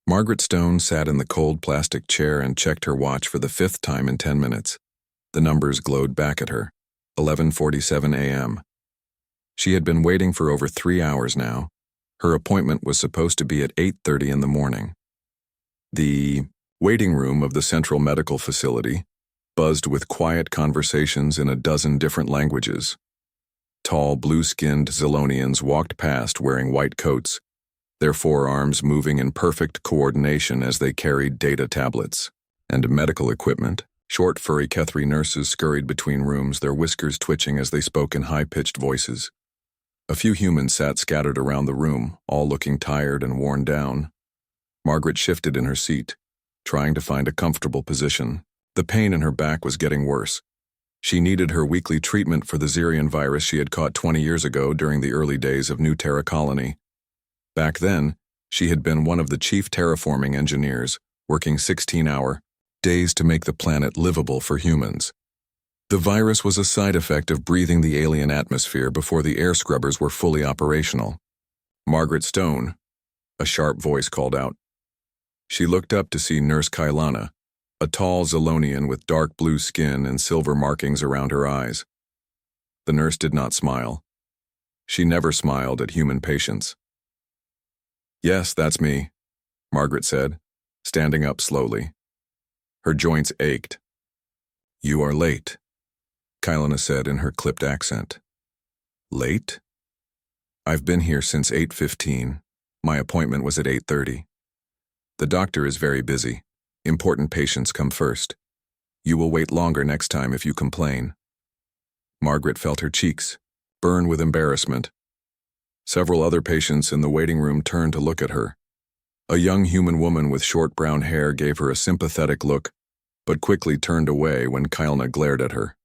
Margaret Stone sat in the cold plastic chair and checked her watch for the fifth time in 10 minutes. The numbers glowed back at her. 11:47 a.m. She had been waiting for over 3 hours now. Her appointment was supposed to be at 8:30 in the morning. The waiting room of the Central Medical Facility buzzed with quiet conversations in a dozen different languages. Tall, blue-skinned Zilonians walked past wearing white coats, their forearms moving in perfect coordination as they carried data tablets and medical equipment. Short, furry Kethri nurses scurried between rooms, their whiskers twitching as they spoke in high-pitched voices. A few humans sat scattered around the room, all looking tired and worn down. Margaret shifted in her seat, trying to find a comfortable position. The pain in her back was getting worse. She needed her weekly treatment for the Xerian virus she had caught 20 years ago during the early days of New Terra Colony. Back then, she had been one of the chief terraforming engineers, working 16-hour days to make the planet livable for humans. The virus was a side effect of breathing the alien atmosphere before the air scrubbers were fully operational. "Margaret Stone," a sharp voice called out. She looked up to see Nurse Kailana, a tall Zilonian with dark blue skin and silver markings around her eyes. The nurse did not smile. She never smiled at human patients. "Yes, that's me," Margaret said, standing up slowly. Her joints ached. "You are late," Kailana said in her clipped accent. "Late? I've been here since 8:15. My appointment was at 8:30. The doctor is very busy. Important patients come first. You will wait longer next time if you complain." Margaret felt her cheeks burn with embarrassment. Several other patients in the waiting room turned to look at her. A young human woman with short brown hair gave her a sympathetic look, but quickly turned away when Kailana glared at her.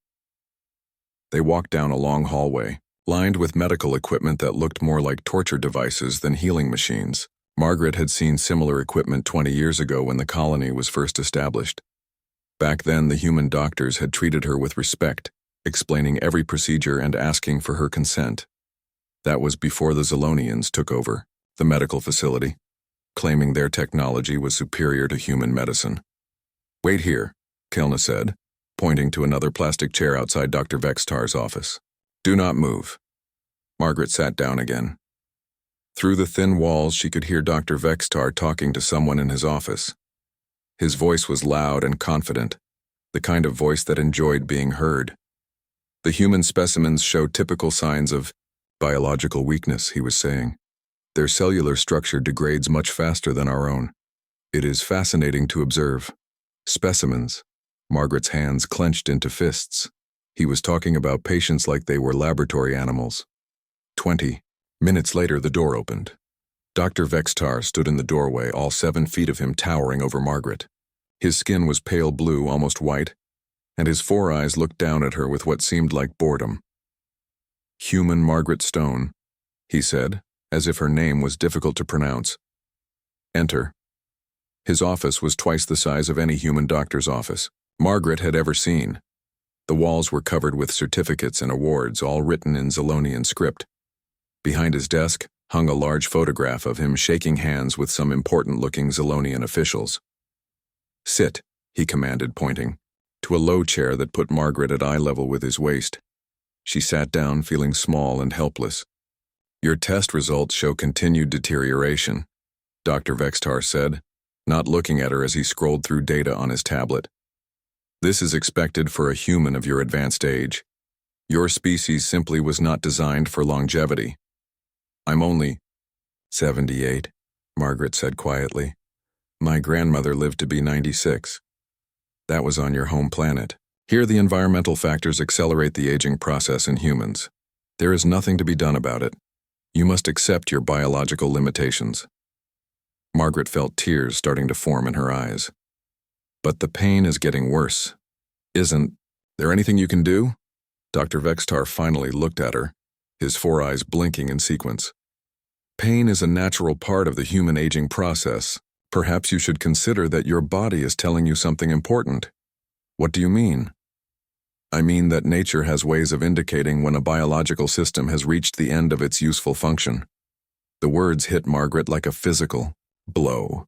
They walked down a long hallway, lined with medical equipment that looked more like torture devices than healing machines. Margaret had seen similar equipment 20 years ago when the colony was first established. Back then, the human doctors had treated her with respect, explaining every procedure and asking for her consent. That was before the Zilonians took over the medical facility, claiming their technology was superior to human medicine. "Wait here," Kailana said, pointing to another plastic chair outside Dr. Vextar's office. "Do not move." Margaret sat down again. Through the thin walls, she could hear Dr. Vextar talking to someone in his office. His voice was loud and confident, the kind of voice that enjoyed being heard. "The human specimens show typical signs of biological weakness," he was saying. "Their cellular structure degrades much faster than our own. It is fascinating to observe." Specimens. Margaret's hands clenched into fists. He was talking about patients like they were laboratory animals. 20 minutes later, the door opened. Dr. Vextar stood in the doorway, all 7 feet of him towering over Margaret. His skin was pale blue, almost white, and his 4 eyes looked down at her with what seemed like boredom. "Human Margaret Stone," he said, as if her name was difficult to pronounce. "Enter." His office was twice the size of any human doctor's office Margaret had ever seen. The walls were covered with certificates and awards, all written in Zilonian script. Behind his desk hung a large photograph of him shaking hands with some important-looking Zilonian officials. "Sit," he commanded, pointing to a low chair that put Margaret at eye level with his waist. She sat down, feeling small and helpless. "Your test results show continued deterioration," Dr. Vextar said, not looking at her as he scrolled through data on his tablet. "This is expected for a human of your advanced age. Your species simply was not designed for longevity." "I'm only 78, Margaret said quietly. "My grandmother lived to be 96. That was on your home planet. Here the environmental factors accelerate the aging process in humans. There is nothing to be done about it. You must accept your biological limitations." Margaret felt tears starting to form in her eyes. "But the pain is getting worse. Isn't there anything you can do?" Dr. Vextar finally looked at her, his 4 eyes blinking in sequence. "Pain is a natural part of the human aging process. Perhaps you should consider that your body is telling you something important." "What do you mean?" "I mean that nature has ways of indicating when a biological system has reached the end of its useful function." The words hit Margaret like a physical blow.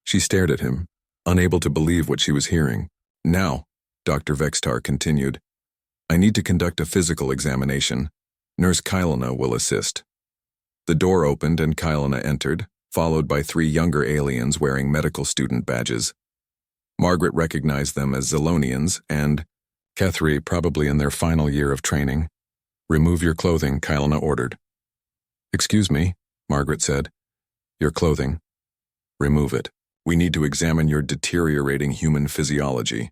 She stared at him, unable to believe what she was hearing. Now, Dr. Vextar continued, I need to conduct a physical examination. Nurse Kylana will assist. The door opened and Kylana entered, followed by 3 younger aliens wearing medical student badges. Margaret recognized them as Zelonians and Kethri, probably in their final year of training. Remove your clothing, Kylana ordered. Excuse me, Margaret said. Your clothing. Remove it. We need to examine your deteriorating human physiology.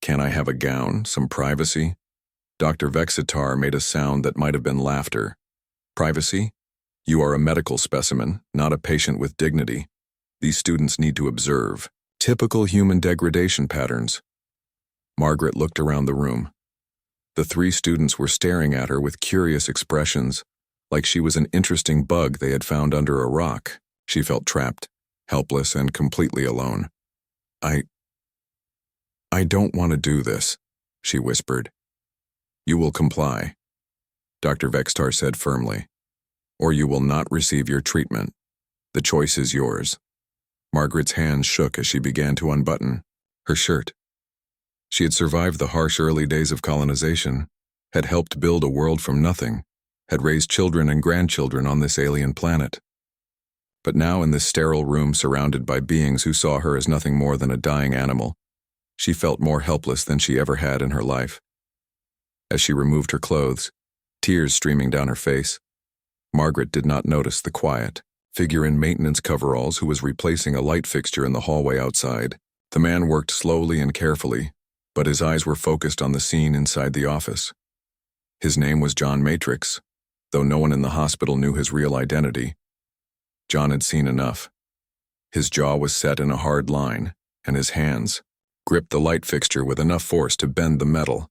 Can I have a gown, some privacy? Dr. Vexitar made a sound that might have been laughter. Privacy? You are a medical specimen, not a patient with dignity. These students need to observe typical human degradation patterns. Margaret looked around the room. The 3 students were staring at her with curious expressions, like she was an interesting bug they had found under a rock. She felt trapped, helpless, and completely alone. I don't want to do this, she whispered. You will comply, Dr. Vextar said firmly, or you will not receive your treatment. The choice is yours. Margaret's hands shook as she began to unbutton her shirt. She had survived the harsh early days of colonization, had helped build a world from nothing, had raised children and grandchildren on this alien planet. But now in this sterile room surrounded by beings who saw her as nothing more than a dying animal, she felt more helpless than she ever had in her life. As she removed her clothes, tears streaming down her face, Margaret did not notice the quiet figure in maintenance coveralls who was replacing a light fixture in the hallway outside. The man worked slowly and carefully, but his eyes were focused on the scene inside the office. His name was John Matrix, though no one in the hospital knew his real identity. John had seen enough. His jaw was set in a hard line, and his hands gripped the light fixture with enough force to bend the metal.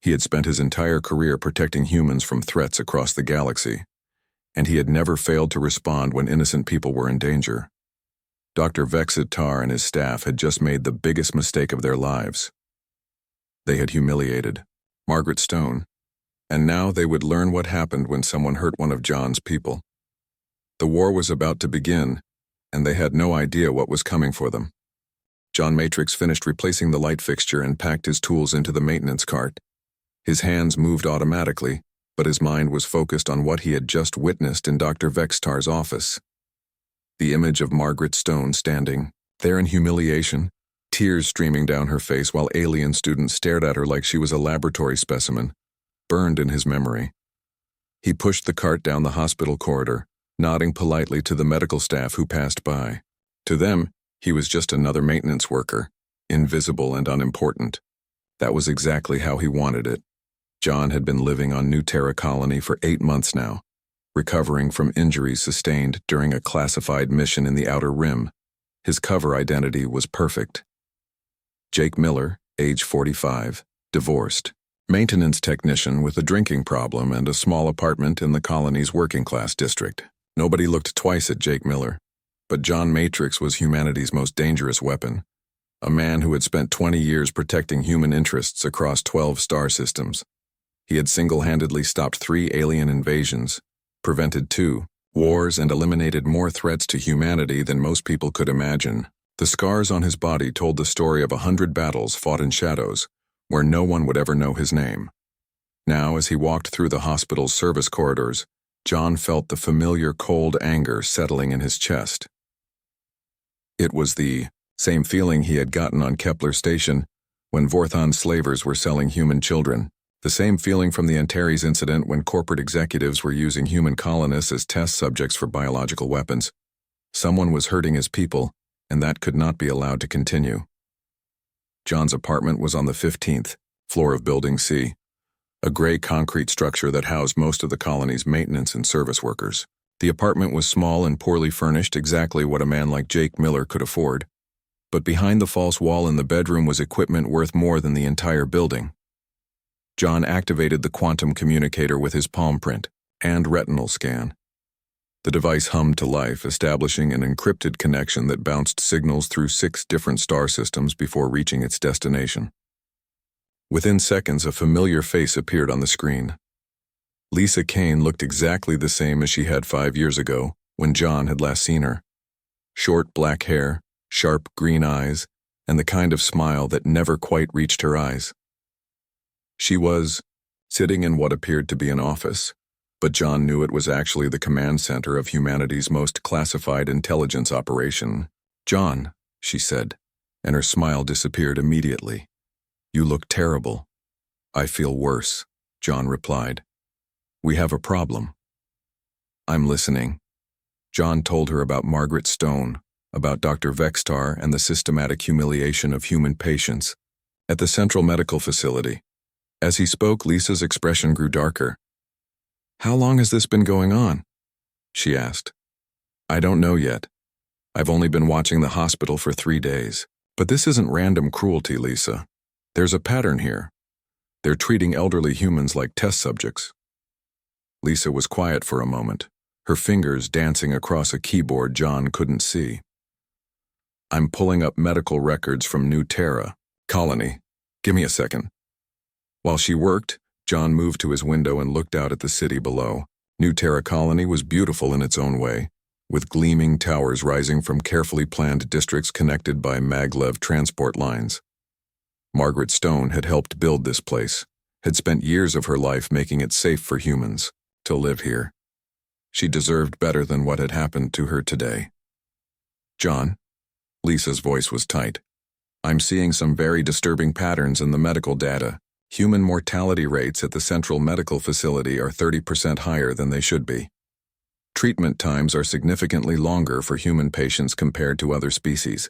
He had spent his entire career protecting humans from threats across the galaxy, and he had never failed to respond when innocent people were in danger. Dr. Vexitar and his staff had just made the biggest mistake of their lives. They had humiliated Margaret Stone, and now they would learn what happened when someone hurt one of John's people. The war was about to begin, and they had no idea what was coming for them. John Matrix finished replacing the light fixture and packed his tools into the maintenance cart. His hands moved automatically, but his mind was focused on what he had just witnessed in Dr. Vextar's office. The image of Margaret Stone standing there in humiliation, tears streaming down her face while alien students stared at her like she was a laboratory specimen, burned in his memory. He pushed the cart down the hospital corridor, nodding politely to the medical staff who passed by. To them, he was just another maintenance worker, invisible and unimportant. That was exactly how he wanted it. John had been living on New Terra Colony for 8 months now, recovering from injuries sustained during a classified mission in the Outer Rim. His cover identity was perfect. Jake Miller, age 45, divorced, maintenance technician with a drinking problem and a small apartment in the colony's working-class district. Nobody looked twice at Jake Miller, but John Matrix was humanity's most dangerous weapon, a man who had spent 20 years protecting human interests across 12 star systems. He had single-handedly stopped 3 alien invasions, prevented 2 wars, and eliminated more threats to humanity than most people could imagine. The scars on his body told the story of 100 battles fought in shadows, where no one would ever know his name. Now, as he walked through the hospital's service corridors, John felt the familiar cold anger settling in his chest. It was the same feeling he had gotten on Kepler Station when Vorthon slavers were selling human children. The same feeling from the Antares incident when corporate executives were using human colonists as test subjects for biological weapons. Someone was hurting his people, and that could not be allowed to continue. John's apartment was on the 15th floor of Building C, a gray concrete structure that housed most of the colony's maintenance and service workers. The apartment was small and poorly furnished, exactly what a man like Jake Miller could afford. But behind the false wall in the bedroom was equipment worth more than the entire building. John activated the quantum communicator with his palm print and retinal scan. The device hummed to life, establishing an encrypted connection that bounced signals through 6 different star systems before reaching its destination. Within seconds, a familiar face appeared on the screen. Lisa Kane looked exactly the same as she had 5 years ago, when John had last seen her. Short black hair, sharp green eyes, and the kind of smile that never quite reached her eyes. She was sitting in what appeared to be an office, but John knew it was actually the command center of humanity's most classified intelligence operation. "John," she said, and her smile disappeared immediately. "You look terrible." "I feel worse," John replied. "We have a problem." "I'm listening." John told her about Margaret Stone, about Dr. Vextar and the systematic humiliation of human patients at the Central Medical Facility. As he spoke, Lisa's expression grew darker. "How long has this been going on?" she asked. "I don't know yet. I've only been watching the hospital for 3 days. But this isn't random cruelty, Lisa. There's a pattern here. They're treating elderly humans like test subjects." Lisa was quiet for a moment, her fingers dancing across a keyboard John couldn't see. "I'm pulling up medical records from New Terra Colony. Give me a second." While she worked, John moved to his window and looked out at the city below. New Terra Colony was beautiful in its own way, with gleaming towers rising from carefully planned districts connected by maglev transport lines. Margaret Stone had helped build this place, had spent years of her life making it safe for humans to live here. She deserved better than what had happened to her today. "John," Lisa's voice was tight, "I'm seeing some very disturbing patterns in the medical data. Human mortality rates at the Central Medical Facility are 30% higher than they should be. Treatment times are significantly longer for human patients compared to other species,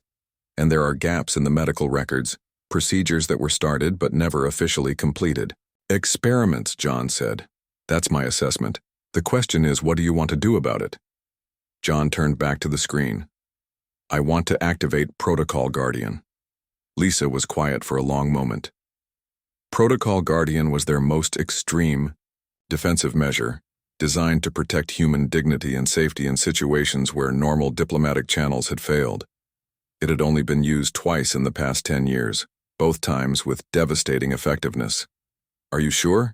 and there are gaps in the medical records, procedures that were started but never officially completed." "Experiments," John said. "That's my assessment. The question is, what do you want to do about it?" John turned back to the screen. "I want to activate Protocol Guardian." Lisa was quiet for a long moment. Protocol Guardian was their most extreme, defensive measure, designed to protect human dignity and safety in situations where normal diplomatic channels had failed. It had only been used twice in the past 10 years, both times with devastating effectiveness. "Are you sure?"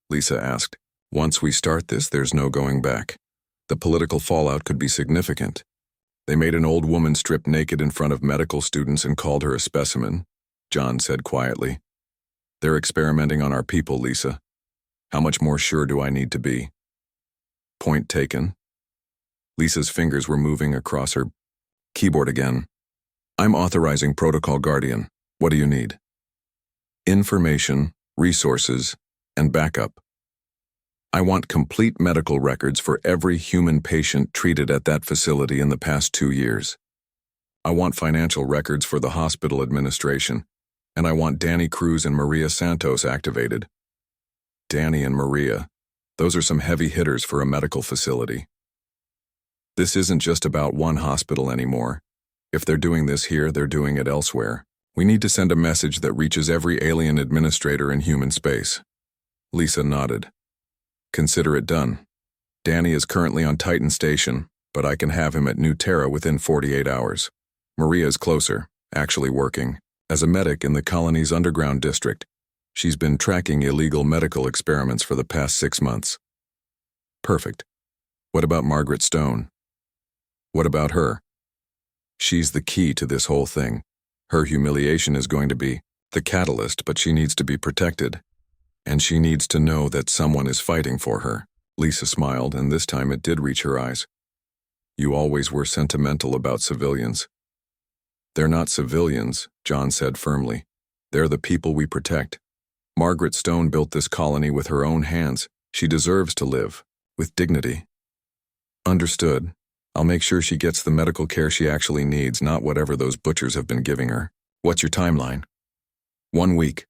Lisa asked. "Once we start this, there's no going back. The political fallout could be significant. They made an old woman strip naked in front of medical students and called her a specimen," John said quietly. "They're experimenting on our people, Lisa. How much more sure do I need to be?" "Point taken." Lisa's fingers were moving across her keyboard again. "I'm authorizing Protocol Guardian. What do you need?" "Information, resources, and backup. I want complete medical records for every human patient treated at that facility in the past 2 years. I want financial records for the hospital administration, and I want Danny Cruz and Maria Santos activated." Danny and Maria. Those are some heavy hitters for a medical facility. "This isn't just about one hospital anymore. If they're doing this here, they're doing it elsewhere. We need to send a message that reaches every alien administrator in human space." Lisa nodded. "Consider it done. Danny is currently on Titan Station, but I can have him at New Terra within 48 hours. Maria is closer, actually working as a medic in the colony's underground district. She's been tracking illegal medical experiments for the past 6 months." "Perfect. What about Margaret Stone?" "What about her?" "She's the key to this whole thing. Her humiliation is going to be the catalyst, but she needs to be protected. And she needs to know that someone is fighting for her." Lisa smiled, and this time it did reach her eyes. "You always were sentimental about civilians." "They're not civilians," John said firmly. "They're the people we protect. Margaret Stone built this colony with her own hands. She deserves to live with dignity." "Understood. I'll make sure she gets the medical care she actually needs, not whatever those butchers have been giving her." "What's your timeline?" 1 week.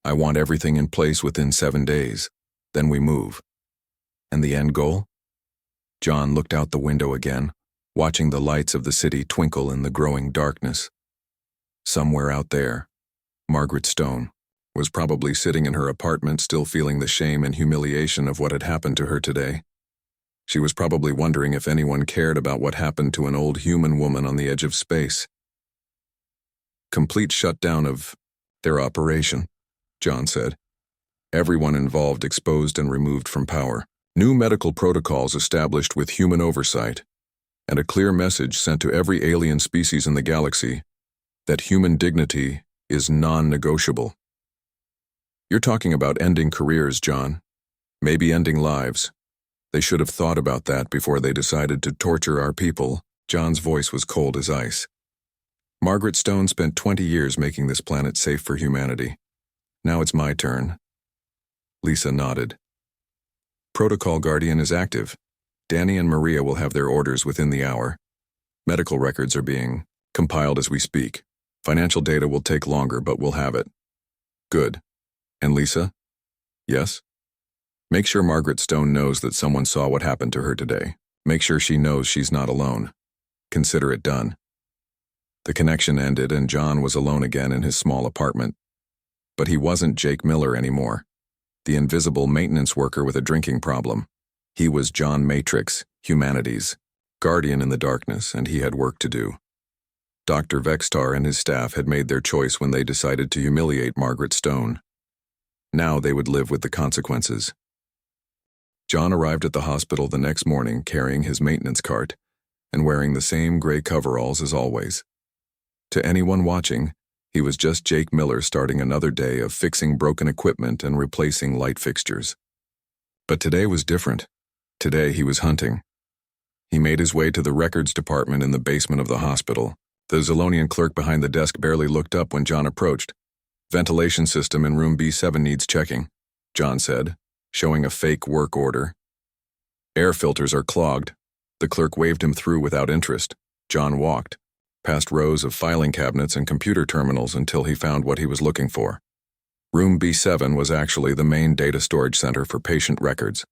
I want everything in place within 7 days. Then we move." "And the end goal?" John looked out the window again, watching the lights of the city twinkle in the growing darkness. Somewhere out there, Margaret Stone was probably sitting in her apartment, still feeling the shame and humiliation of what had happened to her today. She was probably wondering if anyone cared about what happened to an old human woman on the edge of space. "Complete shutdown of their operation," John said. "Everyone involved exposed and removed from power. New medical protocols established with human oversight. and a clear message sent to every alien species in the galaxy that human dignity is non-negotiable. You're talking about ending careers, John. Maybe ending lives. They should have thought about that before they decided to torture our people. John's voice was cold as ice. Margaret Stone spent 20 years making this planet safe for humanity. Now it's my turn. Lisa nodded. Protocol Guardian is active. Danny and Maria will have their orders within the hour. Medical records are being compiled as we speak. Financial data will take longer, but we'll have it. Good. And Lisa? Yes? Make sure Margaret Stone knows that someone saw what happened to her today. Make sure she knows she's not alone. Consider it done. The connection ended and John was alone again in his small apartment. But he wasn't Jake Miller anymore, the invisible maintenance worker with a drinking problem. He was John Matrix, humanity's guardian in the darkness, and he had work to do. Dr. Vextar and his staff had made their choice when they decided to humiliate Margaret Stone. Now they would live with the consequences. John arrived at the hospital the next morning carrying his maintenance cart and wearing the same gray coveralls as always. To anyone watching, he was just Jake Miller starting another day of fixing broken equipment and replacing light fixtures. But today was different. Today he was hunting. He made his way to the records department in the basement of the hospital. The Zolonian clerk behind the desk barely looked up when John approached. Ventilation system in room B7 needs checking, John said, showing a fake work order. Air filters are clogged. The clerk waved him through without interest. John walked, past rows of filing cabinets and computer terminals until he found what he was looking for. Room B7 was actually the main data storage center for patient records.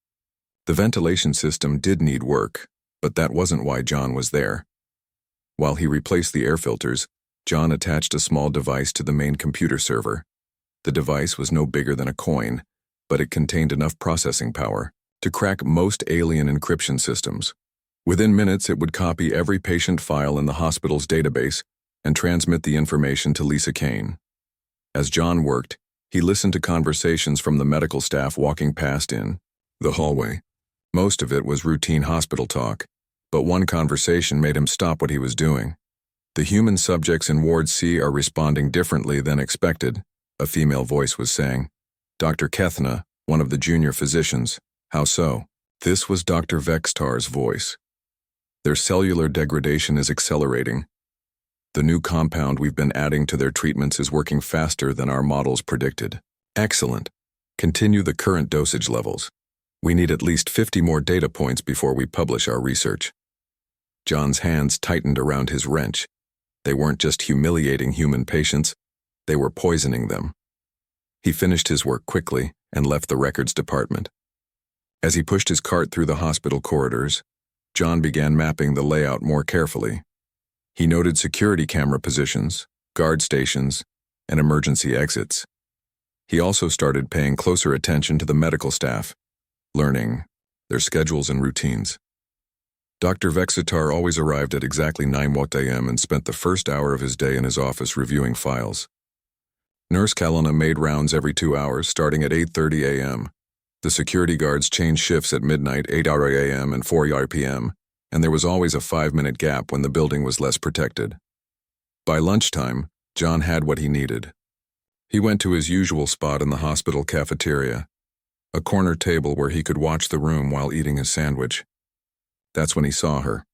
The ventilation system did need work, but that wasn't why John was there. While he replaced the air filters, John attached a small device to the main computer server. The device was no bigger than a coin, but it contained enough processing power to crack most alien encryption systems. Within minutes, it would copy every patient file in the hospital's database and transmit the information to Lisa Kane. As John worked, he listened to conversations from the medical staff walking past in the hallway. Most of it was routine hospital talk, but one conversation made him stop what he was doing. The human subjects in Ward C are responding differently than expected, a female voice was saying. Dr. Kethna, one of the junior physicians. How so? This was Dr. Vextar's voice. Their cellular degradation is accelerating. The new compound we've been adding to their treatments is working faster than our models predicted. Excellent. Continue the current dosage levels. We need at least 50 more data points before we publish our research. John's hands tightened around his wrench. They weren't just humiliating human patients, they were poisoning them. He finished his work quickly and left the records department. As he pushed his cart through the hospital corridors, John began mapping the layout more carefully. He noted security camera positions, guard stations, and emergency exits. He also started paying closer attention to the medical staff, learning their schedules and routines. Dr. Vexitar always arrived at exactly 9 a.m. and spent the first hour of his day in his office reviewing files. Nurse Kalina made rounds every 2 hours, starting at 8:30 a.m. The security guards changed shifts at midnight, 8 a.m. and 4 p.m., and there was always a 5-minute gap when the building was less protected. By lunchtime, John had what he needed. He went to his usual spot in the hospital cafeteria, a corner table where he could watch the room while eating his sandwich. That's when he saw her.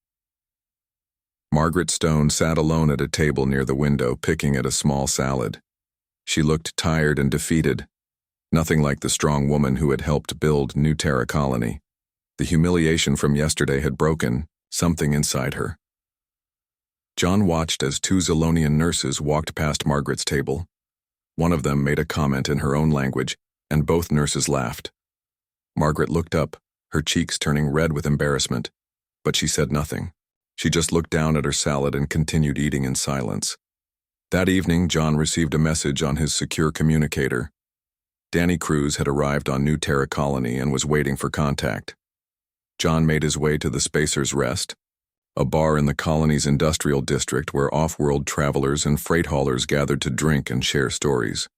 Margaret Stone sat alone at a table near the window, picking at a small salad. She looked tired and defeated. Nothing like the strong woman who had helped build New Terra Colony. The humiliation from yesterday had broken something inside her. John watched as 2 Zolonian nurses walked past Margaret's table. One of them made a comment in her own language, and both nurses laughed. Margaret looked up, her cheeks turning red with embarrassment, but she said nothing. She just looked down at her salad and continued eating in silence. That evening, John received a message on his secure communicator. Danny Cruz had arrived on New Terra Colony and was waiting for contact. John made his way to the Spacer's Rest, a bar in the colony's industrial district where off-world travelers and freight haulers gathered to drink and share stories.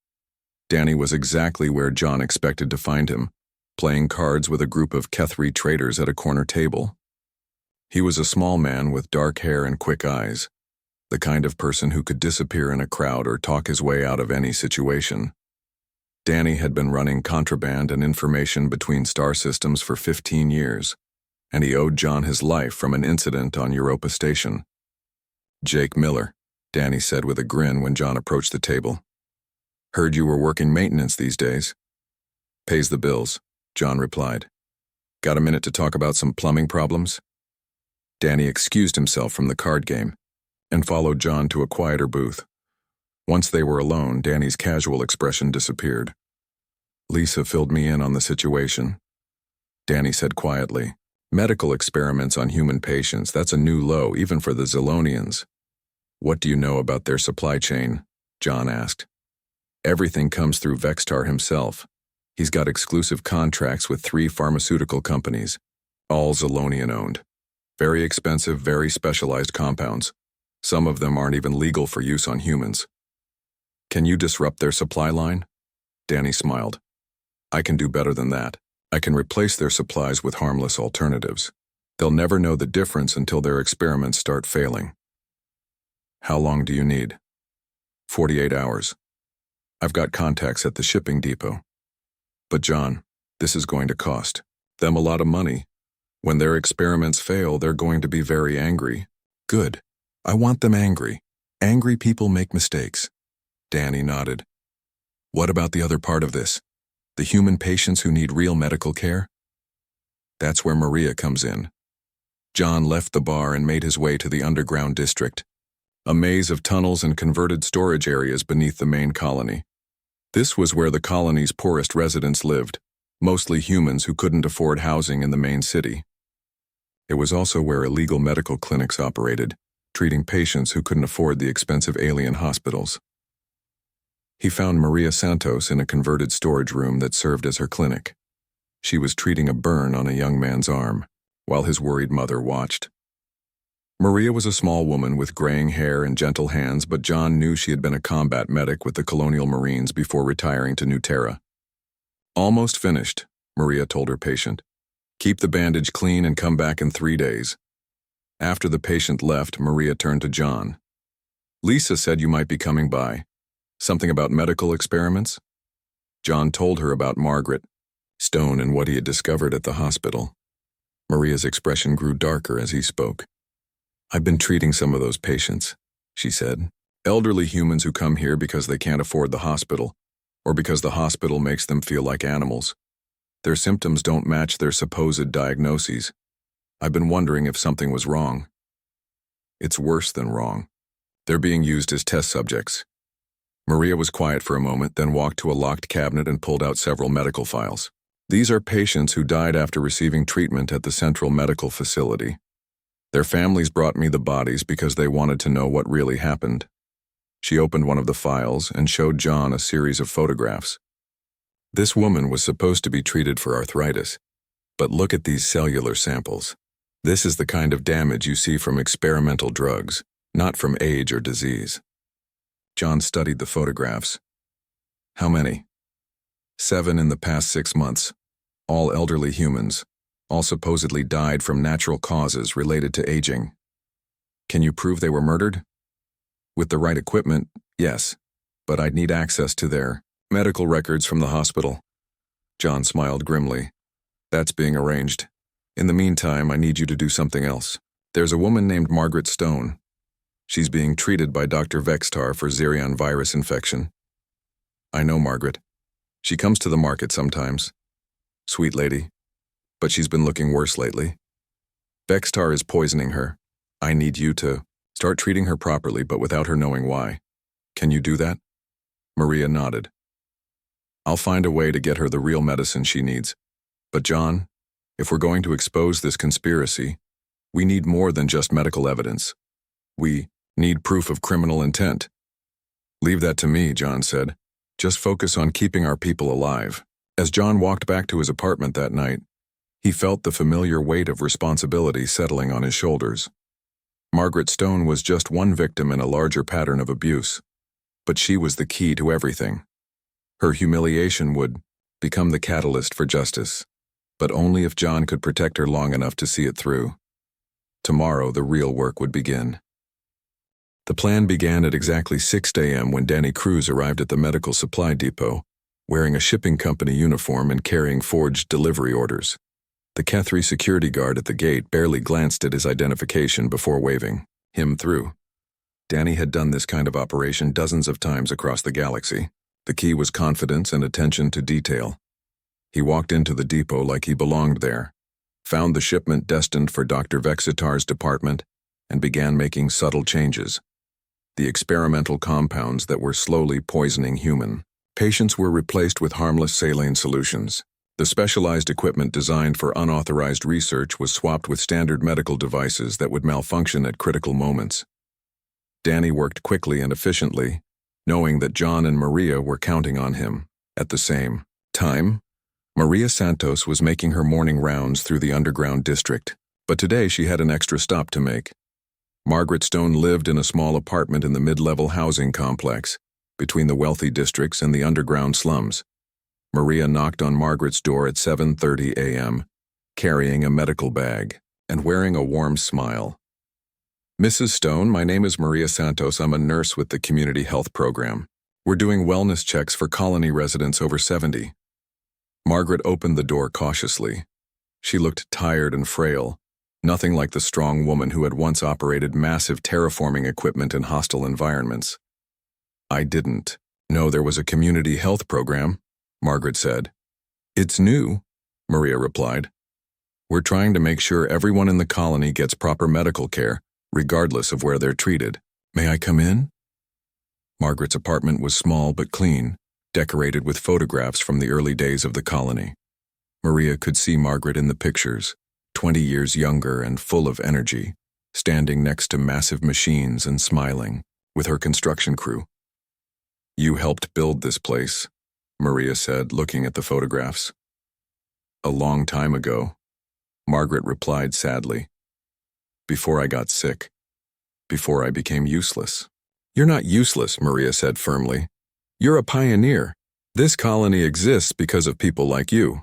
Danny was exactly where John expected to find him, playing cards with a group of Kethri traders at a corner table. He was a small man with dark hair and quick eyes, the kind of person who could disappear in a crowd or talk his way out of any situation. Danny had been running contraband and information between star systems for 15 years, and he owed John his life from an incident on Europa Station. "Jake Miller," Danny said with a grin when John approached the table. "Heard you were working maintenance these days." "Pays the bills," John replied. "Got a minute to talk about some plumbing problems?" Danny excused himself from the card game and followed John to a quieter booth. Once they were alone, Danny's casual expression disappeared. "Lisa filled me in on the situation," Danny said quietly. "Medical experiments on human patients, that's a new low, even for the Zilonians." "What do you know about their supply chain?" John asked. "Everything comes through Vextar himself. He's got exclusive contracts with 3 pharmaceutical companies, all Zilonian-owned. Very expensive, very specialized compounds. Some of them aren't even legal for use on humans." "Can you disrupt their supply line?" Danny smiled. "I can do better than that. I can replace their supplies with harmless alternatives. They'll never know the difference until their experiments start failing." "How long do you need?" 48 hours. I've got contacts at the shipping depot." "But John, this is going to cost them a lot of money. When their experiments fail, they're going to be very angry." "Good. I want them angry. Angry people make mistakes." Danny nodded. "What about the other part of this? The human patients who need real medical care?" "That's where Maria comes in." John left the bar and made his way to the underground district, a maze of tunnels and converted storage areas beneath the main colony. This was where the colony's poorest residents lived, mostly humans who couldn't afford housing in the main city. It was also where illegal medical clinics operated, treating patients who couldn't afford the expensive alien hospitals. He found Maria Santos in a converted storage room that served as her clinic. She was treating a burn on a young man's arm, while his worried mother watched. Maria was a small woman with graying hair and gentle hands, but John knew she had been a combat medic with the Colonial Marines before retiring to New Terra. "Almost finished," Maria told her patient. "Keep the bandage clean and come back in 3 days." After the patient left, Maria turned to John. "Lisa said you might be coming by. Something about medical experiments?" John told her about Margaret Stone and what he had discovered at the hospital. Maria's expression grew darker as he spoke. "I've been treating some of those patients," she said. "Elderly humans who come here because they can't afford the hospital, or because the hospital makes them feel like animals. Their symptoms don't match their supposed diagnoses. I've been wondering if something was wrong." "It's worse than wrong. They're being used as test subjects." Maria was quiet for a moment, then walked to a locked cabinet and pulled out several medical files. "These are patients who died after receiving treatment at the Central Medical Facility. Their families brought me the bodies because they wanted to know what really happened." She opened one of the files and showed John a series of photographs. "This woman was supposed to be treated for arthritis, but look at these cellular samples. This is the kind of damage you see from experimental drugs, not from age or disease." John studied the photographs. "How many?" 7 in the past 6 months. All elderly humans. All supposedly died from natural causes related to aging." "Can you prove they were murdered?" "With the right equipment, yes. But I'd need access to their medical records from the hospital." John smiled grimly. "That's being arranged. In the meantime, I need you to do something else. There's a woman named Margaret Stone. She's being treated by Dr. Vextar for Xerion virus infection." "I know Margaret. She comes to the market sometimes. Sweet lady. But she's been looking worse lately. Vextar is poisoning her. I need you to start treating her properly, but without her knowing why. Can you do that?" Maria nodded. "I'll find a way to get her the real medicine she needs. But John, if we're going to expose this conspiracy, we need more than just medical evidence. We need proof of criminal intent." "Leave that to me," John said. "Just focus on keeping our people alive." As John walked back to his apartment that night, he felt the familiar weight of responsibility settling on his shoulders. Margaret Stone was just one victim in a larger pattern of abuse, but she was the key to everything. Her humiliation would become the catalyst for justice, but only if John could protect her long enough to see it through. Tomorrow, the real work would begin. The plan began at exactly 6 a.m. when Danny Cruz arrived at the medical supply depot, wearing a shipping company uniform and carrying forged delivery orders. The K3 security guard at the gate barely glanced at his identification before waving him through. Danny had done this kind of operation dozens of times across the galaxy. The key was confidence and attention to detail. He walked into the depot like he belonged there, found the shipment destined for Dr. Vexitar's department, and began making subtle changes. The experimental compounds that were slowly poisoning human patients were replaced with harmless saline solutions. The specialized equipment designed for unauthorized research was swapped with standard medical devices that would malfunction at critical moments. Danny worked quickly and efficiently, knowing that John and Maria were counting on him. At the same time, Maria Santos was making her morning rounds through the underground district, but today she had an extra stop to make. Margaret Stone lived in a small apartment in the mid-level housing complex, between the wealthy districts and the underground slums. Maria knocked on Margaret's door at 7:30 a.m., carrying a medical bag and wearing a warm smile. "Mrs. Stone, my name is Maria Santos. I'm a nurse with the Community Health Program. We're doing wellness checks for colony residents over 70. Margaret opened the door cautiously. She looked tired and frail, nothing like the strong woman who had once operated massive terraforming equipment in hostile environments. "I didn't know there was a community health program," Margaret said. "It's new," Maria replied. "We're trying to make sure everyone in the colony gets proper medical care, regardless of where they're treated. May I come in?" Margaret's apartment was small but clean, decorated with photographs from the early days of the colony. Maria could see Margaret in the pictures, 20 years younger and full of energy, standing next to massive machines and smiling, with her construction crew. "You helped build this place," Maria said, looking at the photographs. "A long time ago," Margaret replied sadly. "Before I got sick. Before I became useless." "You're not useless," Maria said firmly. "You're a pioneer. This colony exists because of people like you."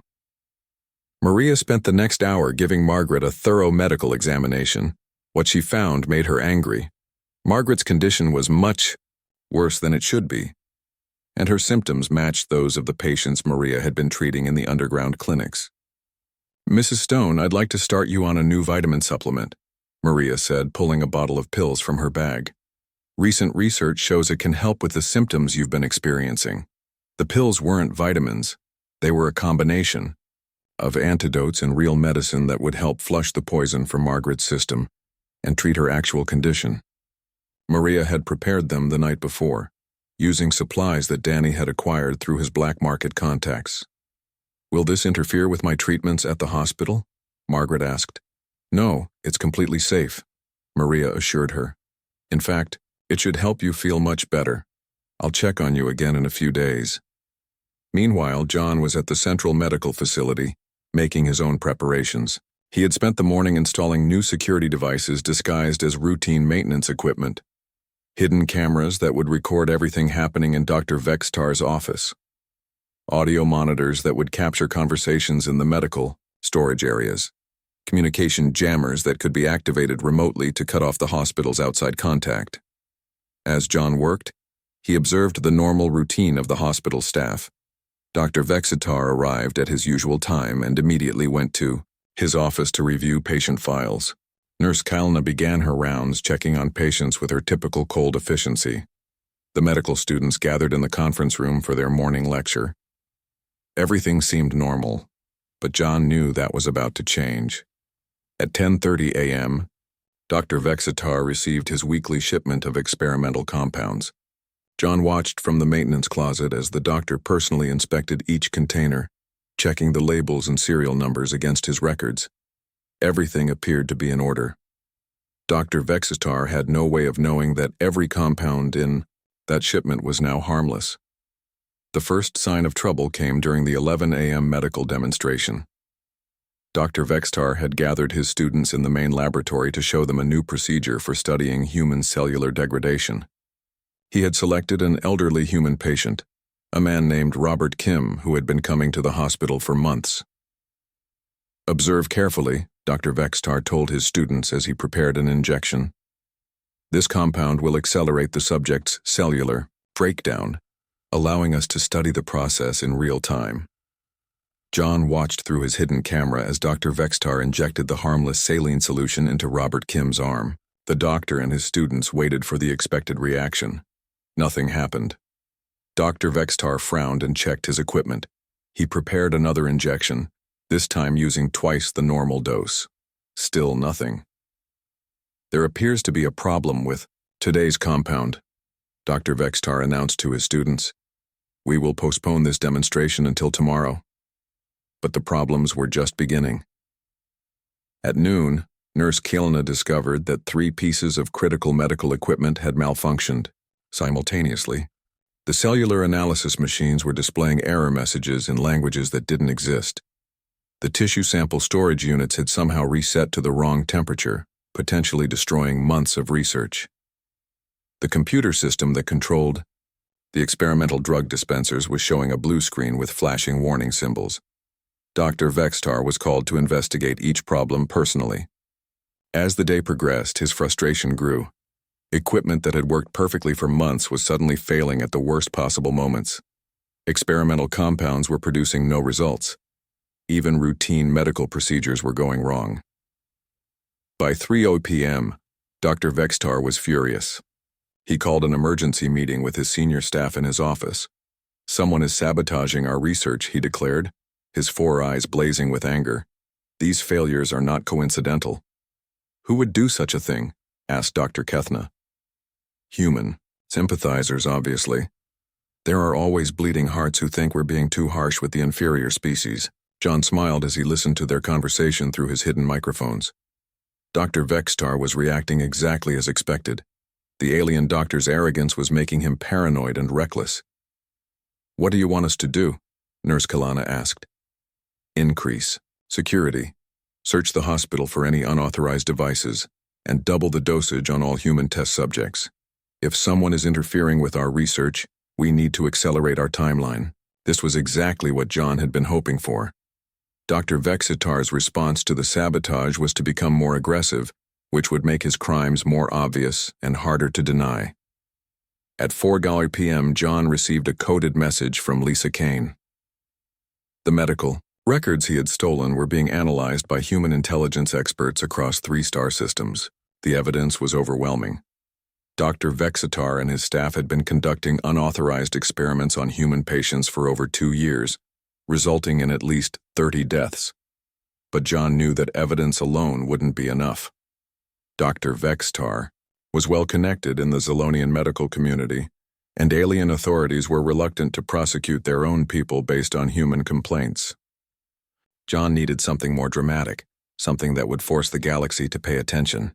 Maria spent the next hour giving Margaret a thorough medical examination. What she found made her angry. Margaret's condition was much worse than it should be, and her symptoms matched those of the patients Maria had been treating in the underground clinics. "Mrs. Stone, I'd like to start you on a new vitamin supplement," Maria said, pulling a bottle of pills from her bag. "Recent research shows it can help with the symptoms you've been experiencing." The pills weren't vitamins. They were a combination of antidotes and real medicine that would help flush the poison from Margaret's system and treat her actual condition. Maria had prepared them the night before, using supplies that Danny had acquired through his black market contacts. "Will this interfere with my treatments at the hospital?" Margaret asked. "No, it's completely safe," Maria assured her. "In fact, it should help you feel much better. I'll check on you again in a few days." Meanwhile, John was at the Central Medical Facility, making his own preparations. He had spent the morning installing new security devices disguised as routine maintenance equipment. Hidden cameras that would record everything happening in Dr. Vexitar's office. Audio monitors that would capture conversations in the medical storage areas. Communication jammers that could be activated remotely to cut off the hospital's outside contact. As John worked, he observed the normal routine of the hospital staff. Dr. Vexitar arrived at his usual time and immediately went to his office to review patient files. Nurse Kalna began her rounds, checking on patients with her typical cold efficiency. The medical students gathered in the conference room for their morning lecture. Everything seemed normal, but John knew that was about to change. At 10:30 a.m., Dr. Vexitar received his weekly shipment of experimental compounds. John watched from the maintenance closet as the doctor personally inspected each container, checking the labels and serial numbers against his records. Everything appeared to be in order. Dr. Vexitar had no way of knowing that every compound in that shipment was now harmless. The first sign of trouble came during the 11 a.m. medical demonstration. Dr. Vexitar had gathered his students in the main laboratory to show them a new procedure for studying human cellular degradation. He had selected an elderly human patient, a man named Robert Kim, who had been coming to the hospital for months. "Observe carefully," Dr. Vextar told his students as he prepared an injection. This compound will accelerate the subject's cellular breakdown, allowing us to study the process in real time. John watched through his hidden camera as Dr. Vextar injected the harmless saline solution into Robert Kim's arm. The doctor and his students waited for the expected reaction. Nothing happened. Dr. Vextar frowned and checked his equipment. He prepared another injection, this time using twice the normal dose. Still nothing. There appears to be a problem with today's compound, Dr. Vextar announced to his students. We will postpone this demonstration until tomorrow. But the problems were just beginning. At noon, Nurse Keanu discovered that 3 pieces of critical medical equipment had malfunctioned. Simultaneously, the cellular analysis machines were displaying error messages in languages that didn't exist. The tissue sample storage units had somehow reset to the wrong temperature, potentially destroying months of research. The computer system that controlled the experimental drug dispensers was showing a blue screen with flashing warning symbols. Dr. Vextar was called to investigate each problem personally. As the day progressed, his frustration grew. Equipment that had worked perfectly for months was suddenly failing at the worst possible moments. Experimental compounds were producing no results. Even routine medical procedures were going wrong. By 3:00 p.m., Dr. Vextar was furious. He called an emergency meeting with his senior staff in his office. Someone is sabotaging our research, he declared, his 4 eyes blazing with anger. These failures are not coincidental. Who would do such a thing? Asked Dr. Kethna. Human. Sympathizers, obviously. There are always bleeding hearts who think we're being too harsh with the inferior species. John smiled as he listened to their conversation through his hidden microphones. Dr. Vextar was reacting exactly as expected. The alien doctor's arrogance was making him paranoid and reckless. What do you want us to do? Nurse Kalana asked. Increase security. Search the hospital for any unauthorized devices, and double the dosage on all human test subjects. If someone is interfering with our research, we need to accelerate our timeline. This was exactly what John had been hoping for. Dr. Vexatar's response to the sabotage was to become more aggressive, which would make his crimes more obvious and harder to deny. At 4:00 p.m., John received a coded message from Lisa Kane. The medical records he had stolen were being analyzed by human intelligence experts across 3 star systems. The evidence was overwhelming. Dr. Vexatar and his staff had been conducting unauthorized experiments on human patients for over 2 years, resulting in at least 30 deaths. But John knew that evidence alone wouldn't be enough. Dr. Vextar was well connected in the Zolonian medical community, and alien authorities were reluctant to prosecute their own people based on human complaints. John needed something more dramatic, something that would force the galaxy to pay attention.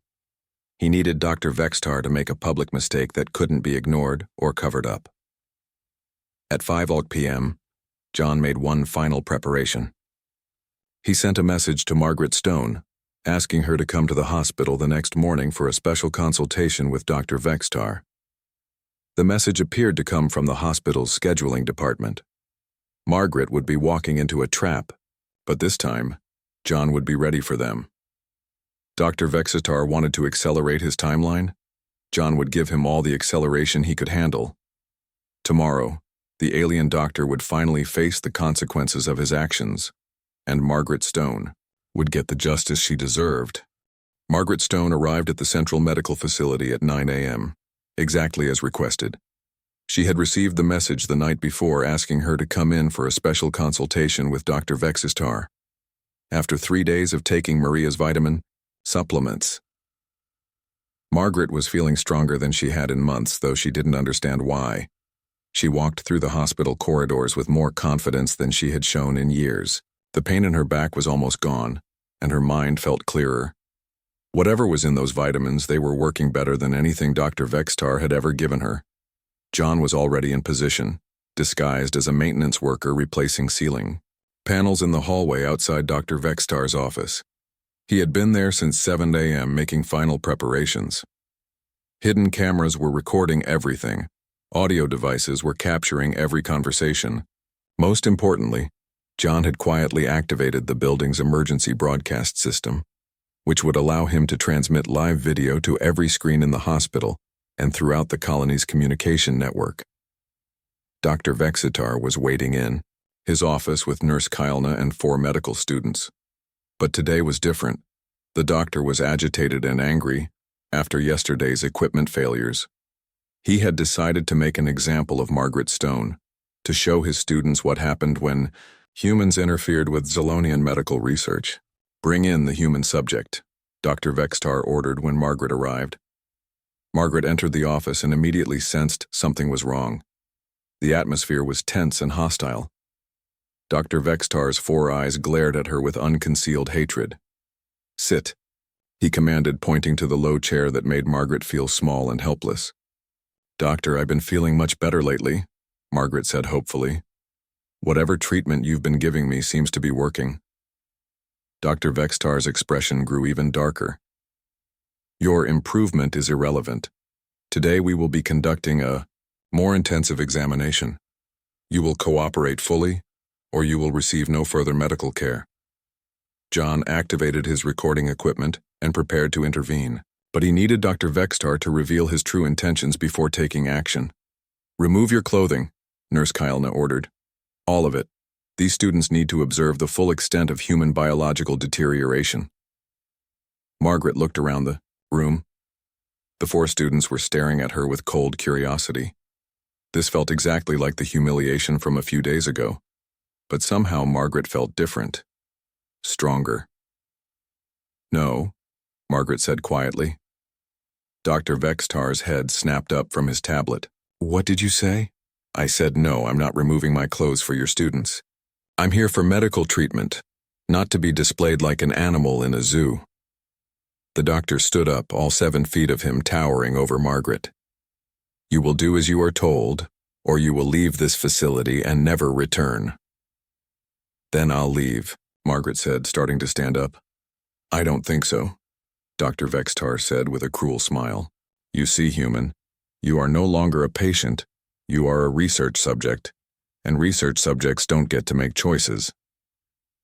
He needed Dr. Vextar to make a public mistake that couldn't be ignored or covered up. At 5:00 p.m., John made one final preparation. He sent a message to Margaret Stone, asking her to come to the hospital the next morning for a special consultation with Dr. Vextar. The message appeared to come from the hospital's scheduling department. Margaret would be walking into a trap, but this time, John would be ready for them. Dr. Vexatar wanted to accelerate his timeline. John would give him all the acceleration he could handle. Tomorrow, the alien doctor would finally face the consequences of his actions, and Margaret Stone would get the justice she deserved. Margaret Stone arrived at the Central Medical Facility at 9 a.m., exactly as requested. She had received the message the night before asking her to come in for a special consultation with Dr. Vexatar. After 3 days of taking Maria's vitamin supplements, Margaret was feeling stronger than she had in months, though she didn't understand why. She walked through the hospital corridors with more confidence than she had shown in years. The pain in her back was almost gone, and her mind felt clearer. Whatever was in those vitamins, they were working better than anything Dr. Vextar had ever given her. John was already in position, disguised as a maintenance worker replacing ceiling panels in the hallway outside Dr. Vextar's office. He had been there since 7 a.m. making final preparations. Hidden cameras were recording everything. Audio devices were capturing every conversation. Most importantly, John had quietly activated the building's emergency broadcast system. which would allow him to transmit live video to every screen in the hospital and throughout the colony's communication network. Dr. Vexitar was waiting in his office with Nurse Kylna and 4 medical students. But today was different. The doctor was agitated and angry after yesterday's equipment failures. He had decided to make an example of Margaret Stone, to show his students what happened when humans interfered with Zolonian medical research. "Bring in the human subject," Dr. Vexitar ordered when Margaret arrived. Margaret entered the office and immediately sensed something was wrong. The atmosphere was tense and hostile. Dr. Vexitar's 4 eyes glared at her with unconcealed hatred. "Sit," he commanded, pointing to the low chair that made Margaret feel small and helpless. "Doctor, I've been feeling much better lately," Margaret said hopefully. "Whatever treatment you've been giving me seems to be working." Dr. Vexitar's expression grew even darker. "Your improvement is irrelevant. Today we will be conducting a more intensive examination. You will cooperate fully, or you will receive no further medical care." John activated his recording equipment and prepared to intervene, but he needed Dr. Vexitar to reveal his true intentions before taking action. "Remove your clothing," Nurse Kylna ordered. "All of it. These students need to observe the full extent of human biological deterioration." Margaret looked around the room. The 4 students were staring at her with cold curiosity. This felt exactly like the humiliation from a few days ago, but somehow Margaret felt different, stronger. "No," Margaret said quietly. Dr. Vexitar's head snapped up from his tablet. "What did you say?" "I said no, I'm not removing my clothes for your students. I'm here for medical treatment, not to be displayed like an animal in a zoo." The doctor stood up, all 7 feet of him towering over Margaret. "You will do as you are told, or you will leave this facility and never return." "Then I'll leave," Margaret said, starting to stand up. "I don't think so," Dr. Vexitar said with a cruel smile. "You see, human, you are no longer a patient, you are a research subject, and research subjects don't get to make choices."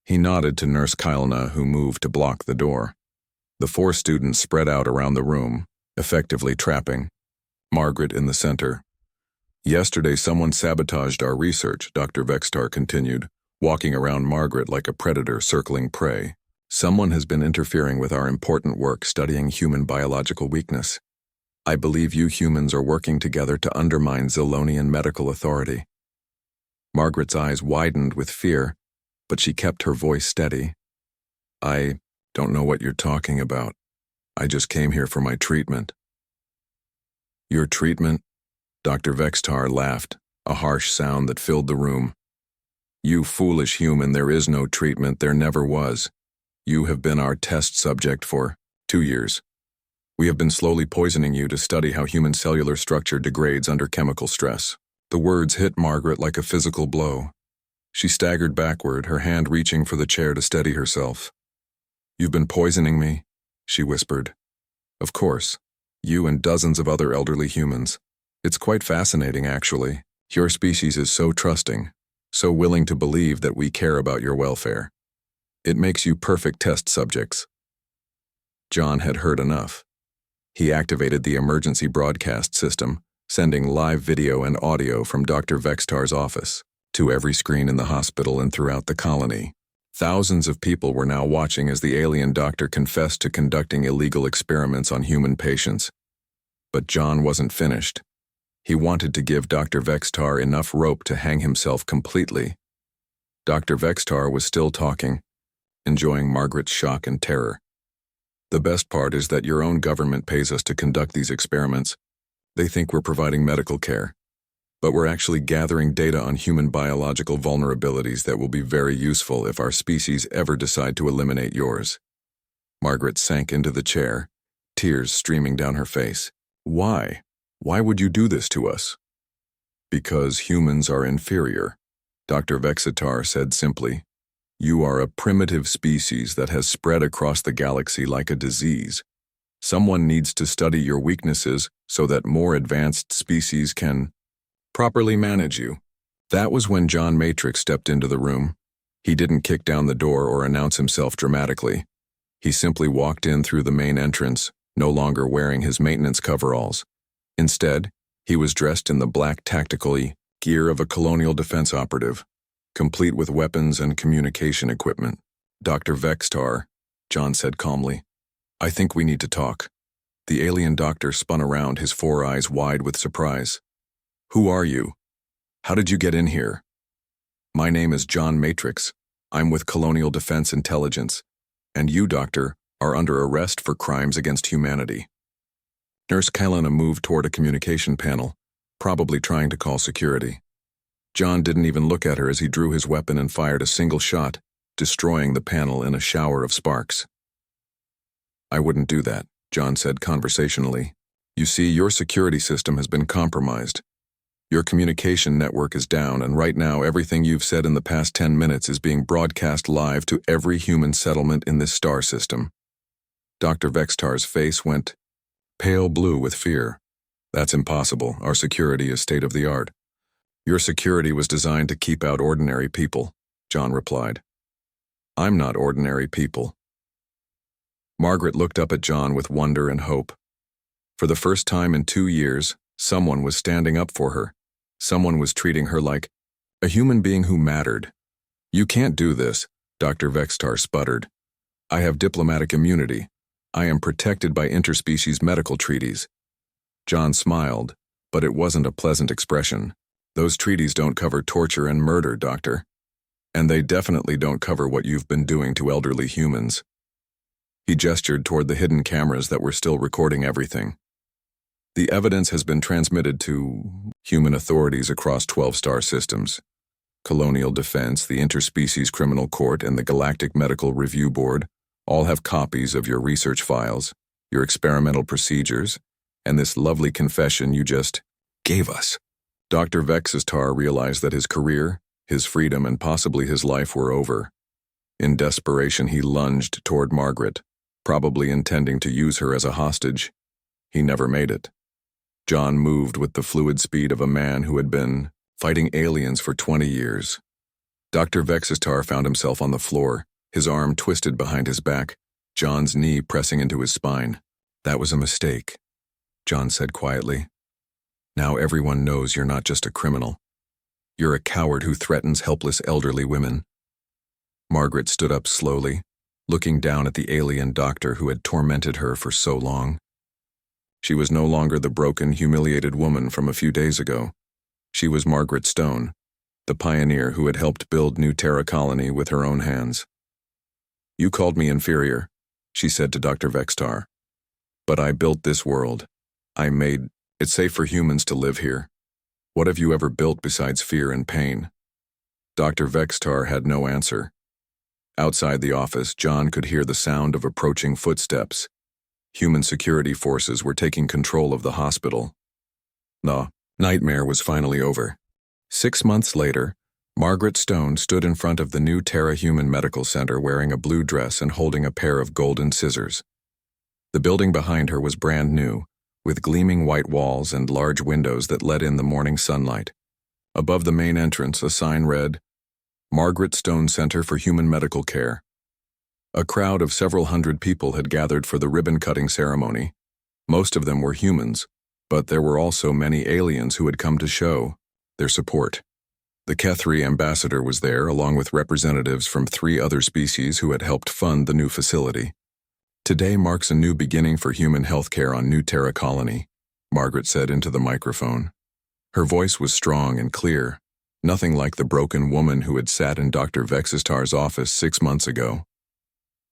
He nodded to Nurse Kylna, who moved to block the door. The 4 students spread out around the room, effectively trapping Margaret in the center. "Yesterday someone sabotaged our research," Dr. Vexitar continued, walking around Margaret like a predator circling prey. "Someone has been interfering with our important work studying human biological weakness. I believe you humans are working together to undermine Zolonian medical authority." Margaret's eyes widened with fear, but she kept her voice steady. "I don't know what you're talking about. I just came here for my treatment." "Your treatment?" Dr. Vexitar laughed, a harsh sound that filled the room. "You foolish human, there is no treatment, there never was. You have been our test subject for 2 years. We have been slowly poisoning you to study how human cellular structure degrades under chemical stress." The words hit Margaret like a physical blow. She staggered backward, her hand reaching for the chair to steady herself. "You've been poisoning me," she whispered. "Of course. You and dozens of other elderly humans. It's quite fascinating, actually. Your species is so trusting, so willing to believe that we care about your welfare. It makes you perfect test subjects." John had heard enough. He activated the emergency broadcast system, sending live video and audio from Dr. Vexitar's office to every screen in the hospital and throughout the colony. Thousands of people were now watching as the alien doctor confessed to conducting illegal experiments on human patients. But John wasn't finished. He wanted to give Dr. Vexitar enough rope to hang himself completely. Dr. Vexitar was still talking, enjoying Margaret's shock and terror. "The best part is that your own government pays us to conduct these experiments. They think we're providing medical care, but we're actually gathering data on human biological vulnerabilities that will be very useful if our species ever decide to eliminate yours." Margaret sank into the chair, tears streaming down her face. "Why? Why would you do this to us?" "Because humans are inferior," Dr. Vexitar said simply. "You are a primitive species that has spread across the galaxy like a disease. Someone needs to study your weaknesses so that more advanced species can properly manage you." That was when John Matrix stepped into the room. He didn't kick down the door or announce himself dramatically. He simply walked in through the main entrance, no longer wearing his maintenance coveralls. Instead, he was dressed in the black tactical gear of a colonial defense operative, complete with weapons and communication equipment. "Dr. Vextar," John said calmly, "I think we need to talk." The alien doctor spun around, his 4 eyes wide with surprise. "Who are you? How did you get in here?" "My name is John Matrix. I'm with Colonial Defense Intelligence. And you, Doctor, are under arrest for crimes against humanity." Nurse Helena moved toward a communication panel, probably trying to call security. John didn't even look at her as he drew his weapon and fired a single shot, destroying the panel in a shower of sparks. "I wouldn't do that," John said conversationally. "You see, your security system has been compromised. Your communication network is down, and right now everything you've said in the past 10 minutes is being broadcast live to every human settlement in this star system." Dr. Vextar's face went pale blue with fear. "That's impossible. Our security is state-of-the-art." "Your security was designed to keep out ordinary people," John replied. "I'm not ordinary people." Margaret looked up at John with wonder and hope. For the first time in 2 years, someone was standing up for her. Someone was treating her like a human being who mattered. "You can't do this," Dr. Vextar sputtered. "I have diplomatic immunity. I am protected by interspecies medical treaties." John smiled, but it wasn't a pleasant expression. "Those treaties don't cover torture and murder, Doctor. And they definitely don't cover what you've been doing to elderly humans." He gestured toward the hidden cameras that were still recording everything. "The evidence has been transmitted to human authorities across 12 star systems. Colonial Defense, the Interspecies Criminal Court, and the Galactic Medical Review Board all have copies of your research files, your experimental procedures, and this lovely confession you just gave us." Dr. Vextar realized that his career, his freedom, and possibly his life were over. In desperation, he lunged toward Margaret, probably intending to use her as a hostage. He never made it. John moved with the fluid speed of a man who had been fighting aliens for 20 years. Dr. Vextar found himself on the floor, his arm twisted behind his back, John's knee pressing into his spine. "That was a mistake," John said quietly. "Now everyone knows you're not just a criminal. You're a coward who threatens helpless elderly women." Margaret stood up slowly, looking down at the alien doctor who had tormented her for so long. She was no longer the broken, humiliated woman from a few days ago. She was Margaret Stone, the pioneer who had helped build New Terra Colony with her own hands. "You called me inferior," she said to Dr. Vextar. "But I built this world. I made it safe for humans to live here. What have you ever built besides fear and pain?" Dr. Vextar had no answer. Outside the office, John could hear the sound of approaching footsteps. Human security forces were taking control of the hospital. The nightmare was finally over. 6 months later, Margaret Stone stood in front of the New Terra Human Medical Center wearing a blue dress and holding a pair of golden scissors. The building behind her was brand new, with gleaming white walls and large windows that let in the morning sunlight. Above the main entrance, a sign read, "Margaret Stone Center for Human Medical Care." A crowd of several hundred people had gathered for the ribbon-cutting ceremony. Most of them were humans, but there were also many aliens who had come to show their support. The Kethri ambassador was there, along with representatives from 3 other species who had helped fund the new facility. "Today marks a new beginning for human healthcare on New Terra Colony," Margaret said into the microphone. Her voice was strong and clear, nothing like the broken woman who had sat in Dr. Vextar's office 6 months ago.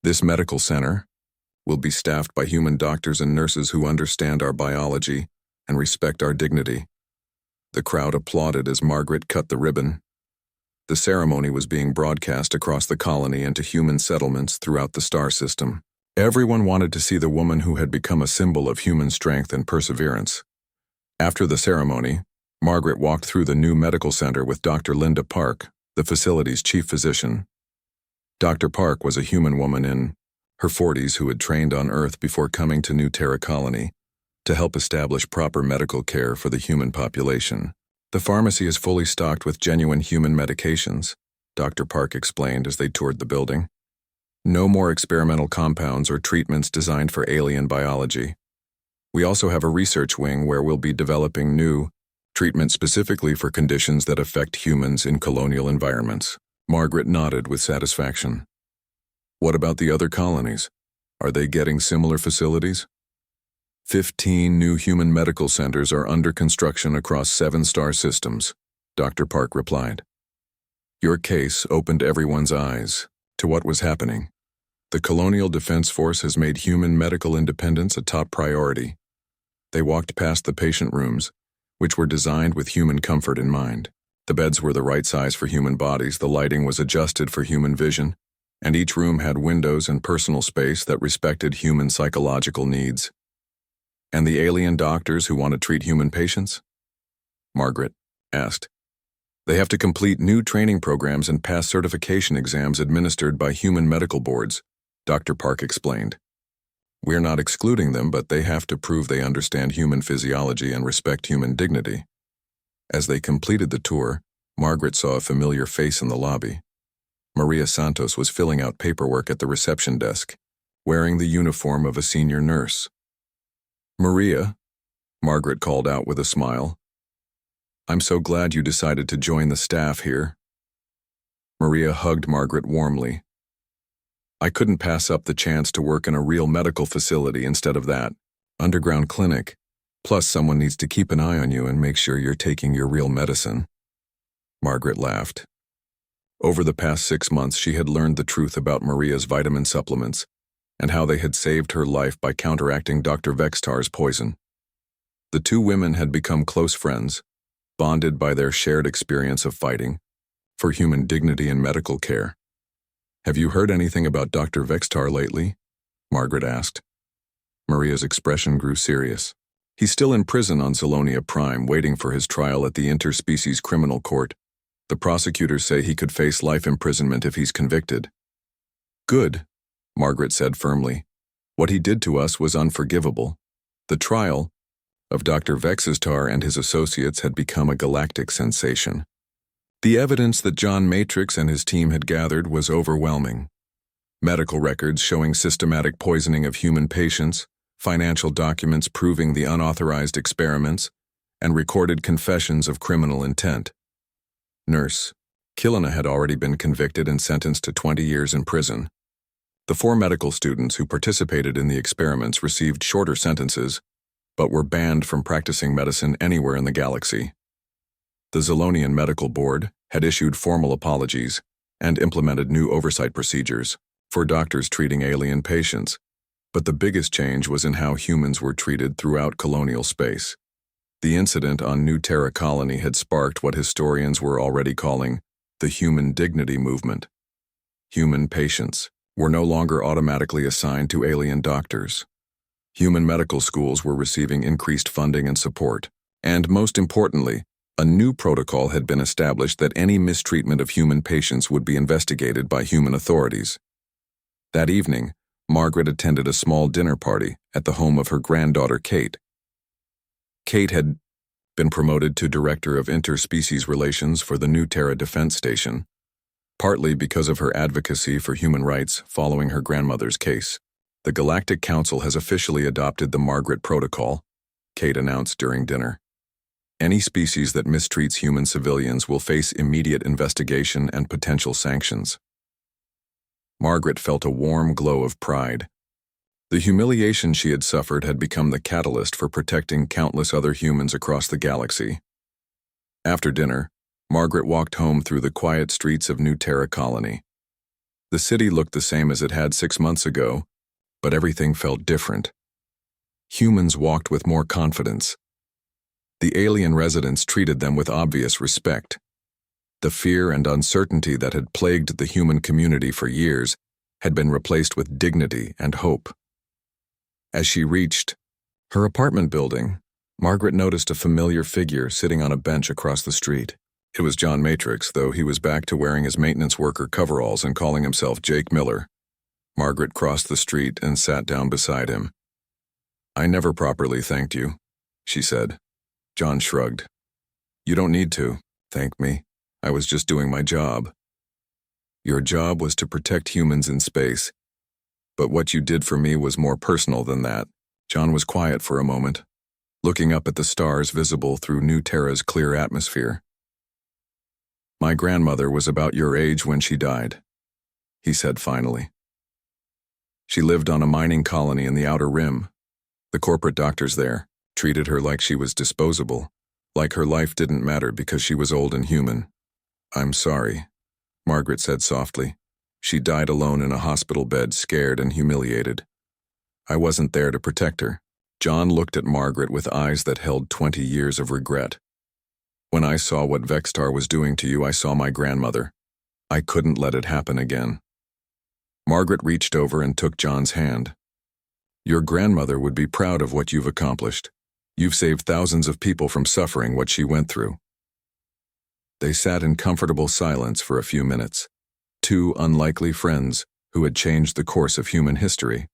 "This medical center will be staffed by human doctors and nurses who understand our biology and respect our dignity." The crowd applauded as Margaret cut the ribbon. The ceremony was being broadcast across the colony and to human settlements throughout the star system. Everyone wanted to see the woman who had become a symbol of human strength and perseverance. After the ceremony, Margaret walked through the new medical center with Dr. Linda Park, the facility's chief physician. Dr. Park was a human woman in her 40s who had trained on Earth before coming to New Terra Colony to help establish proper medical care for the human population. "The pharmacy is fully stocked with genuine human medications," Dr. Park explained as they toured the building. No more experimental compounds or treatments designed for alien biology. We also have a research wing where we'll be developing new treatments specifically for conditions that affect humans in colonial environments. Margaret nodded with satisfaction. What about the other colonies? Are they getting similar facilities? 15 new human medical centers are under construction across 7-star systems, Dr. Park replied. Your case opened everyone's eyes to what was happening. The Colonial Defense Force has made human medical independence a top priority. They walked past the patient rooms, which were designed with human comfort in mind. The beds were the right size for human bodies, the lighting was adjusted for human vision, and each room had windows and personal space that respected human psychological needs. And the alien doctors who want to treat human patients? Margaret asked. They have to complete new training programs and pass certification exams administered by human medical boards, Dr. Park explained. We're not excluding them, but they have to prove they understand human physiology and respect human dignity. As they completed the tour, Margaret saw a familiar face in the lobby. Maria Santos was filling out paperwork at the reception desk, wearing the uniform of a senior nurse. Maria, Margaret called out with a smile. I'm so glad you decided to join the staff here. Maria hugged Margaret warmly. I couldn't pass up the chance to work in a real medical facility instead of that underground clinic. Plus, someone needs to keep an eye on you and make sure you're taking your real medicine. Margaret laughed. Over the past 6 months, she had learned the truth about Maria's vitamin supplements and how they had saved her life by counteracting Dr. Vextar's poison. The two women had become close friends, bonded by their shared experience of fighting for human dignity and medical care. Have you heard anything about Dr. Vextar lately? Margaret asked. Maria's expression grew serious. He's still in prison on Zolonia Prime, waiting for his trial at the Interspecies Criminal Court. The prosecutors say he could face life imprisonment if he's convicted. Good, Margaret said firmly. What he did to us was unforgivable. The trial of Dr. Vextar and his associates had become a galactic sensation. The evidence that John Matrix and his team had gathered was overwhelming. Medical records showing systematic poisoning of human patients, financial documents proving the unauthorized experiments, and recorded confessions of criminal intent. Nurse Kilina had already been convicted and sentenced to 20 years in prison. The 4 medical students who participated in the experiments received shorter sentences, but were banned from practicing medicine anywhere in the galaxy. The Zolonian Medical Board had issued formal apologies and implemented new oversight procedures for doctors treating alien patients, but the biggest change was in how humans were treated throughout colonial space. The incident on New Terra Colony had sparked what historians were already calling the human dignity movement. Human patients were no longer automatically assigned to alien doctors. Human medical schools were receiving increased funding and support, and most importantly, a new protocol had been established that any mistreatment of human patients would be investigated by human authorities. That evening, Margaret attended a small dinner party at the home of her granddaughter Kate. Kate had been promoted to Director of Interspecies Relations for the New Terra Defense Station, partly because of her advocacy for human rights following her grandmother's case. The Galactic Council has officially adopted the Margaret Protocol, Kate announced during dinner. Any species that mistreats human civilians will face immediate investigation and potential sanctions. Margaret felt a warm glow of pride. The humiliation she had suffered had become the catalyst for protecting countless other humans across the galaxy. After dinner, Margaret walked home through the quiet streets of New Terra Colony. The city looked the same as it had 6 months ago, but everything felt different. Humans walked with more confidence. The alien residents treated them with obvious respect. The fear and uncertainty that had plagued the human community for years had been replaced with dignity and hope. As she reached her apartment building, Margaret noticed a familiar figure sitting on a bench across the street. It was John Matrix, though he was back to wearing his maintenance worker coveralls and calling himself Jake Miller. Margaret crossed the street and sat down beside him. I never properly thanked you, she said. John shrugged. You don't need to thank me. I was just doing my job. Your job was to protect humans in space, but what you did for me was more personal than that. John was quiet for a moment, looking up at the stars visible through New Terra's clear atmosphere. My grandmother was about your age when she died, he said finally. She lived on a mining colony in the Outer Rim. The corporate doctors there treated her like she was disposable, like her life didn't matter because she was old and human. I'm sorry, Margaret said softly. She died alone in a hospital bed, scared and humiliated. I wasn't there to protect her. John looked at Margaret with eyes that held 20 years of regret. When I saw what Vextar was doing to you, I saw my grandmother. I couldn't let it happen again. Margaret reached over and took John's hand. Your grandmother would be proud of what you've accomplished. You've saved thousands of people from suffering what she went through. They sat in comfortable silence for a few minutes. Two unlikely friends who had changed the course of human history.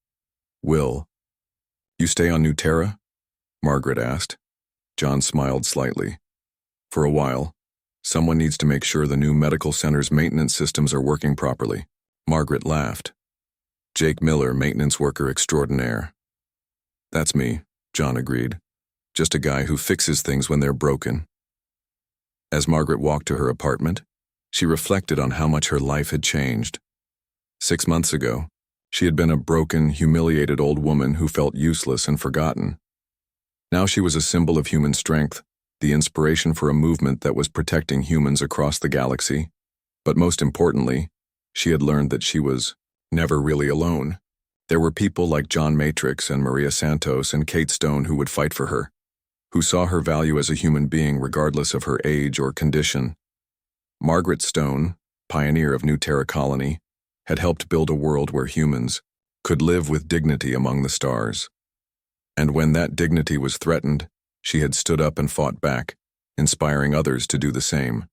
Will, you stay on New Terra? Margaret asked. John smiled slightly. For a while. Someone needs to make sure the new medical center's maintenance systems are working properly. Margaret laughed. Jake Miller, maintenance worker extraordinaire. That's me, John agreed. Just a guy who fixes things when they're broken. As Margaret walked to her apartment, she reflected on how much her life had changed. 6 months ago, she had been a broken, humiliated old woman who felt useless and forgotten. Now she was a symbol of human strength, the inspiration for a movement that was protecting humans across the galaxy. But most importantly, she had learned that she was never really alone. There were people like John Matrix and Maria Santos and Kate Stone who would fight for her, who saw her value as a human being regardless of her age or condition. Margaret Stone, pioneer of New Terra Colony, had helped build a world where humans could live with dignity among the stars. And when that dignity was threatened, she had stood up and fought back, inspiring others to do the same.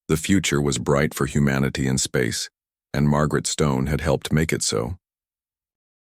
The future was bright for humanity in space, and Margaret Stone had helped make it so.